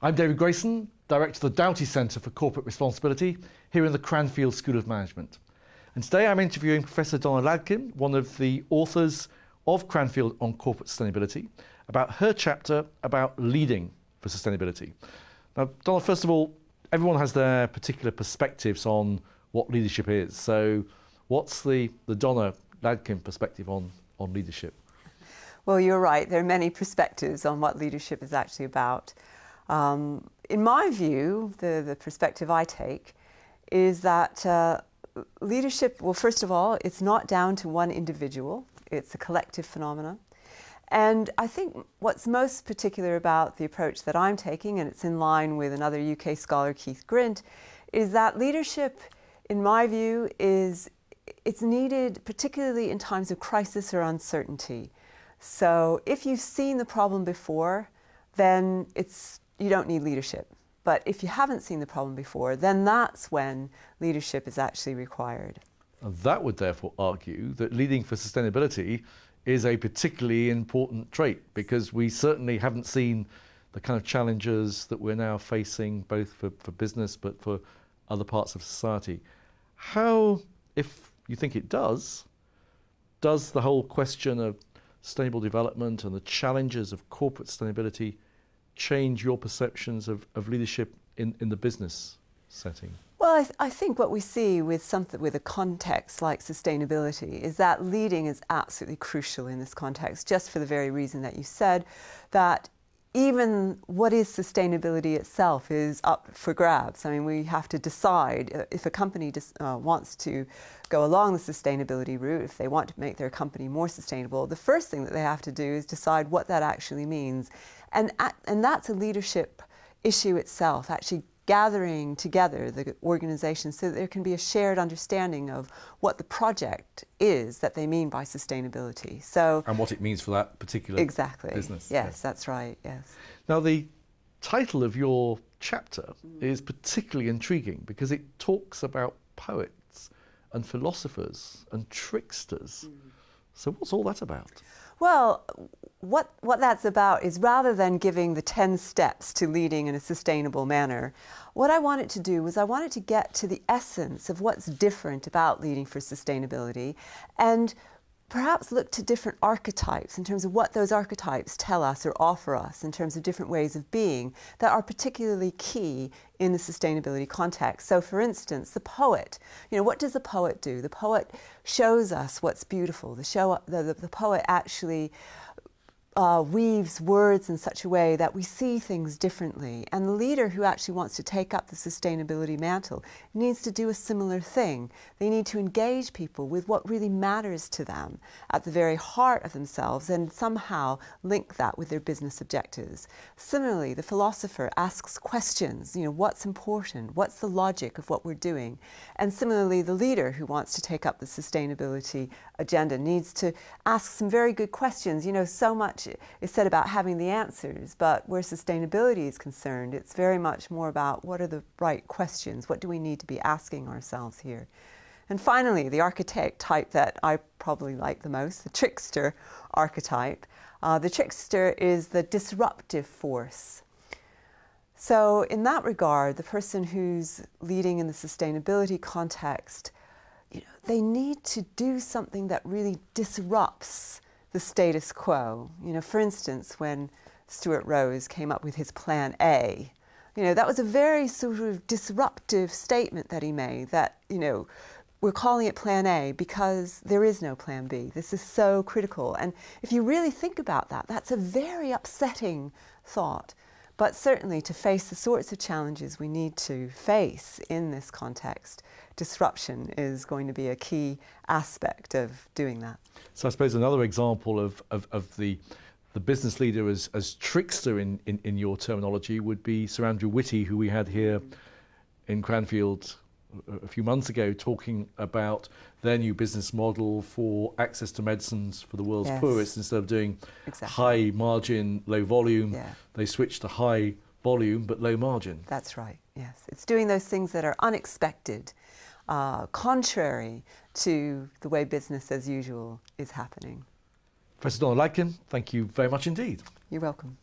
I'm David Grayson, Director of the Doughty Centre for Corporate Responsibility here in the Cranfield School of Management. And today I'm interviewing Professor Donna Ladkin, one of the authors of Cranfield on Corporate Sustainability, about her chapter about leading for sustainability. Now, Donna, first of all, everyone has their particular perspectives on what leadership is. So what's the Donna Ladkin perspective on leadership? Well, you're right. There are many perspectives on what leadership is actually about. In my view, the perspective I take is that leadership, well, first of all, it's not down to one individual. It's a collective phenomenon. And I think what's most particular about the approach that I'm taking, and it's in line with another UK scholar, Keith Grint, is that leadership, in my view, it's needed particularly in times of crisis or uncertainty. So if you've seen the problem before, then you don't need leadership. But if you haven't seen the problem before, then that's when leadership is actually required. And that would therefore argue that leading for sustainability is a particularly important trait, because we certainly haven't seen the kind of challenges that we're now facing, both for business but for other parts of society. How, if you think it does the whole question of sustainable development and the challenges of corporate sustainability change your perceptions of leadership in the business setting? Well, I think what we see with a context like sustainability is that leading is absolutely crucial in this context, just for the very reason that you said, that even what is sustainability itself is up for grabs. I mean, we have to decide if a company wants to go along the sustainability route, if they want to make their company more sustainable, the first thing that they have to do is decide what that actually means. And that's a leadership issue itself, actually gathering together the organization so that there can be a shared understanding of what the project is that they mean by sustainability. And what it means for that particular business. Yes, that's right, yes. Now, the title of your chapter is particularly intriguing because it talks about poets and philosophers and tricksters. So what's all that about? Well, what that's about is, rather than giving the 10 steps to leading in a sustainable manner, what I wanted to do was I wanted to get to the essence of what's different about leading for sustainability, and perhaps look to different archetypes in terms of what those archetypes tell us or offer us in terms of different ways of being that are particularly key in the sustainability context. So, for instance, the poet, what does the poet do? The poet shows us what's beautiful. The poet actually weaves words in such a way that we see things differently. And the leader who actually wants to take up the sustainability mantle needs to do a similar thing. They need to engage people with what really matters to them at the very heart of themselves and somehow link that with their business objectives. Similarly, the philosopher asks questions, what's important? What's the logic of what we're doing? And similarly, the leader who wants to take up the sustainability agenda needs to ask some very good questions. So much is said about having the answers, but where sustainability is concerned, it's very much more about what are the right questions, what do we need to be asking ourselves here. And finally, the archetype that I probably like the most, the trickster archetype. The trickster is the disruptive force. So in that regard, the person who's leading in the sustainability context, they need to do something that really disrupts the status quo. For instance, when Stuart Rose came up with his Plan A, that was a very sort of disruptive statement that he made, that, we're calling it Plan A because there is no Plan B. This is so critical. And if you really think about that, that's a very upsetting thought. But certainly, to face the sorts of challenges we need to face in this context, disruption is going to be a key aspect of doing that. So I suppose another example of the business leader as trickster in your terminology would be Sir Andrew Whitty, who we had here in Cranfield a few months ago, talking about their new business model for access to medicines for the world's poorest. Instead of doing high margin, low volume, they switched to high volume but low margin. That's right, yes. It's doing those things that are unexpected, contrary to the way business as usual is happening. Professor Donna Ladkin, thank you very much indeed. You're welcome.